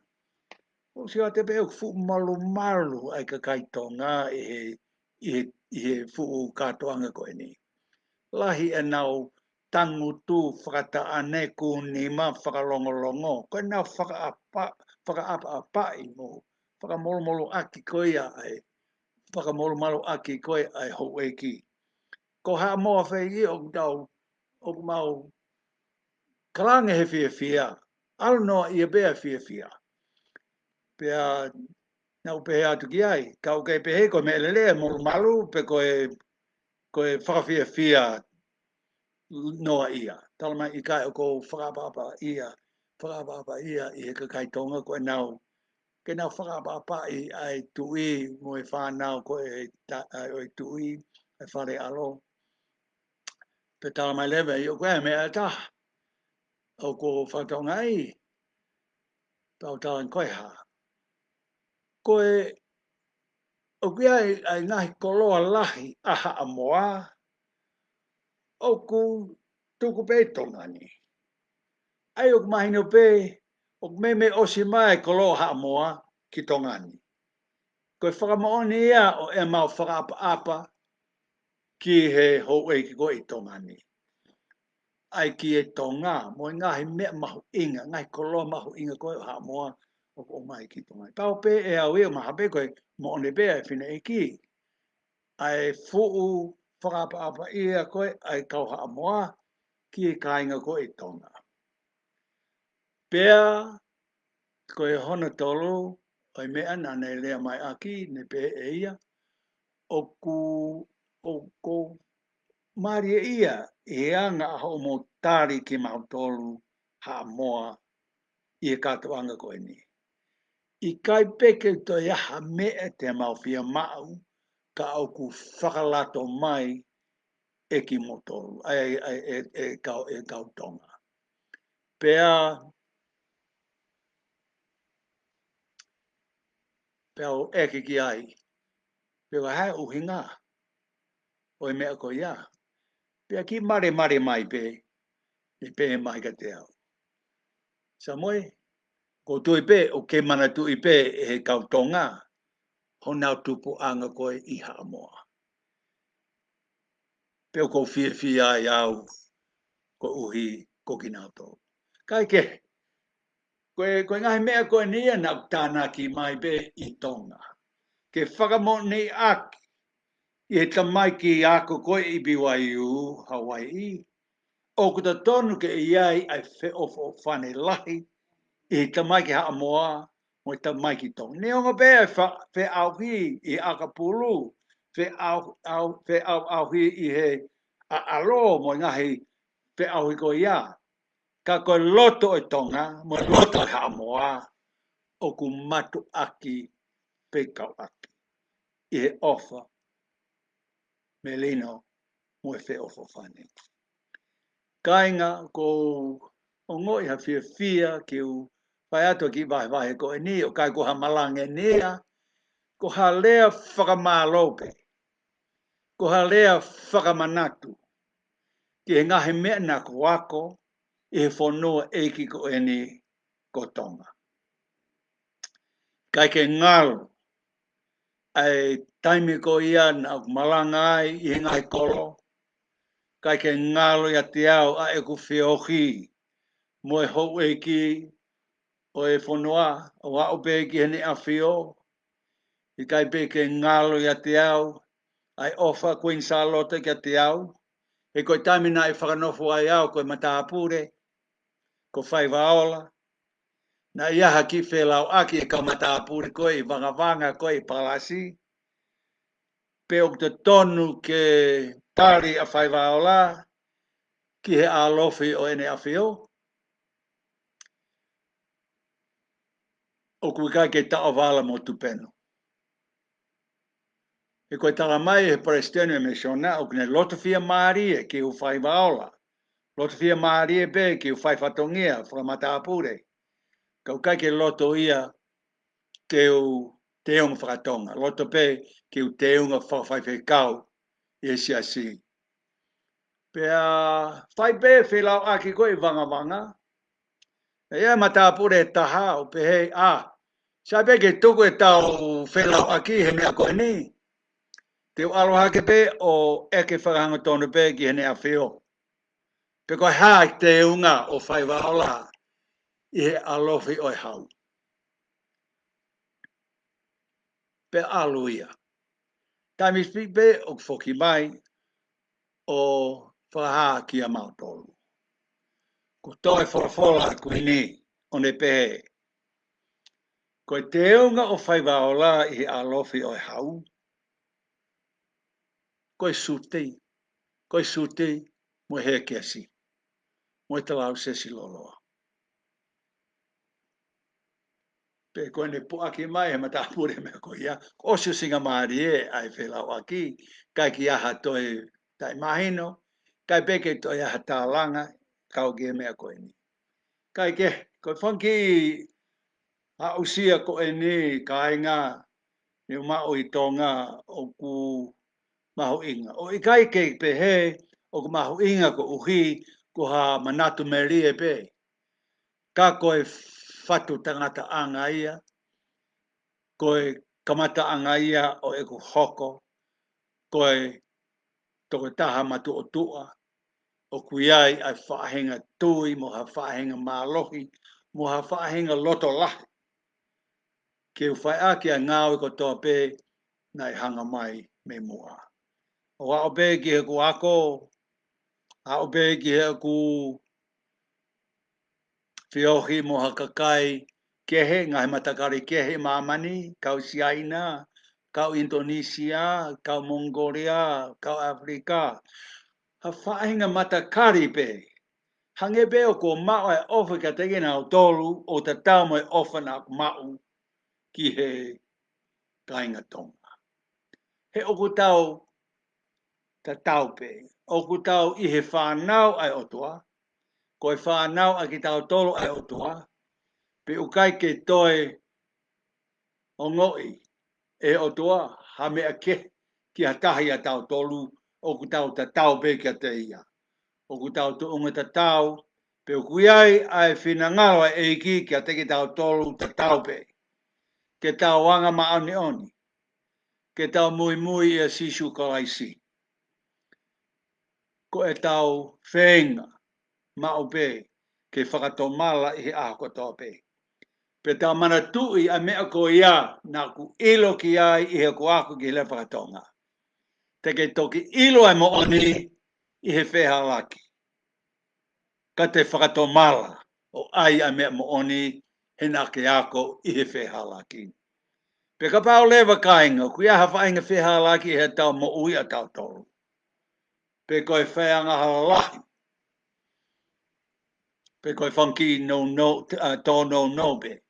O si o te pe o fu malu malu ai ka kaitonga I he fu katoanga koe ni. Lahi e nau tangu tu whakata ane ku ni ma whakalongolongo. Koe nau whakaapa I mo. Whakamolomolo aki koe ai. Whakamolomolo aki koe ai ho eki. Ko ha moa whai o tau o mau kalange he fia. Alo noa ia bea fia. Pea nau pehe atu ki ai. Kau kei pehe koe me lelea malu pe koe whakafia noa ia. Tala mai I kai o ko whakapapa ia I he kakaitonga koe nau. Ke nau whakapapa ai tui mo e whanau koe o tui e whare alo. Pe tala mai lewe I o koe mea taha. O ko whatonga I. Tau talan koe ha. Koe o kia ai ngahi koloa lahi aha a moa. O ku tuku pe tongani. Ai o mahino pe o meme o si mai koloa ha a moa ki tongani. Koe whakamooni ia o e mau whakaapa ki he ho e ki koe I tongani. Ai ki e tonga mo ngahi mea mahu inga, ngahi koloa mahu inga koe ha a moa o mai ki tongani. Pau pe e au ia maha pe koe mo one pe e whina e ki. Ai fuu whakaapa ia koe ai kau ha a moa ki e kāinga koe I tonga. Pea koe hona tolu oi mea nane lea mai aki ne pe e ia o ku maria ia e anga ho mo tari ki mau tolu ha moa I e katoanga koe ni. I kai peke to iaha mea te mau fia mau ka au ku whakalato mai e ki mo tolu, e kau tonga. Pea o eke ki ai. Pea hai uhinga. Oi mea ko ia. Pea ki mare mai pe. I pe mai ka te au. Samoe, ko tui pe, o ke mana tui pe e he kautonga, ho nau tupu anga koe I haa moa. Pea ko fia ai au, ko uhi ko kinauto. Kai ke, koe ngahi mea koe nia nau tāna ki mai pe I tonga. Ke whakamo ni aki, I he tamai ki ako koe I BYU, Hawaii. O kuta tonu ke iai ai o whane lahi, I he tamai ki haa moa, mo tamai ki tong. Ne onga bea whe au hi I Akapulu, whe au hi I he alo mo ngahi whe au hi ko ia. Ka koe loto e tonga, mo loto e haa moa, o ku matu aki pe kau aki. I he ofa, me lino, mo e whe ofa whane. Kainga ko o ngoi ha fia ki u whai ato ki vahe ko e ni o kai ko ha malange nea ko ha lea whakamālope ko ha lea whakamanatu ki he ngahe mea na ko ako I he whanua eiki ko e ni ko tonga. Kai ke ngalo ai taimi ko ia na malanga ai i ngai kolo. Kai ke ngalo ia te au a e ku whiohi mo e hou e ki o e whanua o a o pe ki hene a whio. I kai pe ke ngalo ia te au ai ofa Queen Charlotte ki a te au. E koe tamina e whakanofo ai au koe matapure, ko whai waola. Na iaha ki whelau aki e ka matapure koe i wangawanga koe i palasi. Pe o te tonu ke tari a whai waola, ki he alofi o ene a whio. O kui kai ke tao wala mo tupeno. E koe tala mai he Palestinian Missiona o kune loto fia maari e ki u whai waola. Loto fia maari e pe ki u whai whatongia whakamata Kau kai ke loto ia ke u te unga whakatonga. Loto pe ki u te unga whawhai kau i e siasi. Pea whai pe whelau aki koe i wanga. E ia matapure e taha o pe hei Sai pe ke tuku e tau whelau aki he mea koe ni. Te aloha ke pe o eke whakahanga tonu pe ki hene a whio. Pe koe haa te unga o whai waola i he alofi o e hau. Pe aluia. Taimi speak pe o whoki mai o whaha ki a mautolu. Ko toi whawhola kui ni o ne pehe. Koe te unga o whai waola i he alofi o e hau. Koe sutei mo he kesi. Mo te lau sesi loloa. Pe koe ne puaki mai he matapure mea koe ia. Ko osu singa maari e ai whelau aki. Kai ki aha toi tai mahino. Kai peke toi aha tālanga. Kau ke mea koe ni. Kai ke, koe whanki a usia koe ni kāinga. Ni umau i tonga o ku mahu inga. O i kai ke pe he o ku mahu inga ko uhi ko ha manatu meri e pe. Ka koe whatu tangata anga ia. Koe kamata anga ia o e ku hoko. Koe toko taha matu o tua. O kuiai ai whahenga tui mo ha whahenga mālohi. Mo ha whahenga loto lahi. Ke u whai aki a ngāwe ko toa pe nai hanga mai me mua. O a ope ki he ku ako. A ope ki he ku whiohi mo ha kakai kehe. Ngai matakari kehe mamani. Kau Siaina. Kau Indonesia. Kau Mongolia. Kau Afrika. Ha whahinga matakari pe. Hange pe o ko mao e ofa ka teke na o tolu o ta tau mo e ofa na mao ki he kainga tonga. He oku tau ta tau pe. Oku tau i he whanau ai otua. Ko e whanau a ki tau tolu ai otua. Pe ukai ke toe o ngoi e otua. Ha mea ke ki ha tahi a tau tolu. Oku tau ta tau pe ki a te ia. Oku tau tu unga ta tau. Pe o kuiai ai whina ngalo e iki ki a teki tau tolu ta tau pe. Ke tau wanga maoni oni. Ke tau mui e sisu kalaisi. Ko e tau whenga mao pe ke whakatomala i he aho kotoa pe. Pe tau mana tui a mea ko ia na ku ilo ki ai i he ko aku ki le whakatonga. Te ke toki ilo ai mo oni i he wheha laki. Ka te whakatomala o ai a mea mo oni he na ke ako i he wheha laki. Pe ka pao lewa kainga, kui aha whainga wheha laki he tau mo ui a tau tolu. Pe koe wheanga halalahi. Pe koe whanki no be.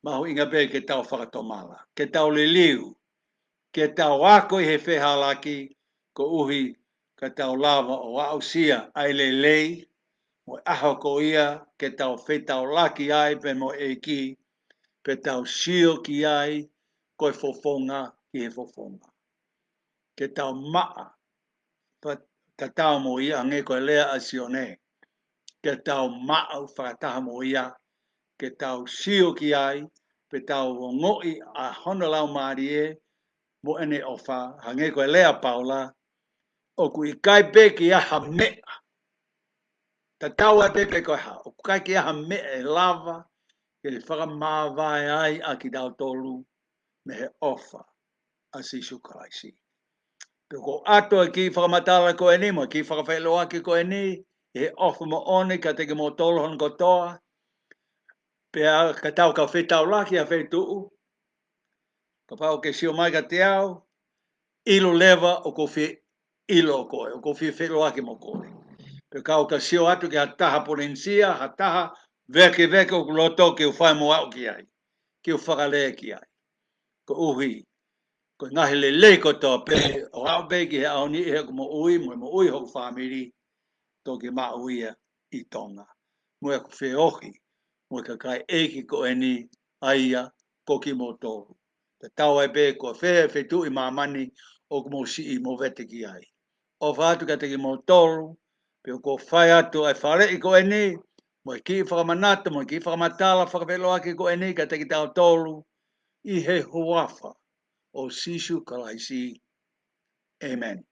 Mahu inga be ke tau whakatomala. Ke tau le liu. Ke tau wako i he wheha laki ko uhi ka tau lava o ausia ai le lei. Mo aho ko ia ke tau whetau laki ai pe mo e ki. Pe tau sio ki ai koe fofonga i he fofonga. Ke tau maa. Ka tau mo ia nge koe lea a sione. Ke tau maa whakataha mo ia. Ke tau sio ki ai. pe tau ngoi a hono lau marie mo ene ofa hange ko lea paula o ku i kai pe ki aha me ta tau a te pe ko ha o kai ki aha me e lava ke le whakamāwai ai a ki tau tolu me he ofa a sisu Kraisi. Pe ko ato e ki whakamatala ko e ni mo ki whakawhelo aki ko e ni e ofa mo one ka te ke mo tolo hon kotoa pe a ka tau ka whetau laki a whetuu ka pau ke sio mai ka te au ilo leva o ko whi ilo koe, o ko whi whelo aki mo koe. Pe kau ka sio atu ki hataha porensia, hataha veke o loto ki u whai mo au ki ai. Ki u whakale ki ai. Ko uhi. Ko ngahi le ko tō pe o au pe ki he au ni he ko mo ui ho whamiri tō ki maa uia i tonga. Mo e ko whi ohi. Mo ka kai eiki ko e ni aia ko ki mo tōru. Te tau ai pe ko whi tu i mamani o ko mo si i mo vete ki ai. O whātu ka te ki mo tōru pe ko whai atu ai whare i ko e ni mo i ki whakamanata, mo i ki whakamatala whakawhelo aki ko e ni ka te ki tau tōru i he huafa o sisu Kalaisi. Amen.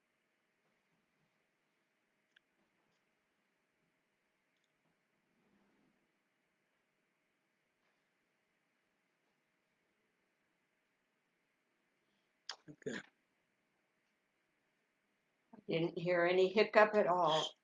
Okay. Didn't hear any hiccup at all.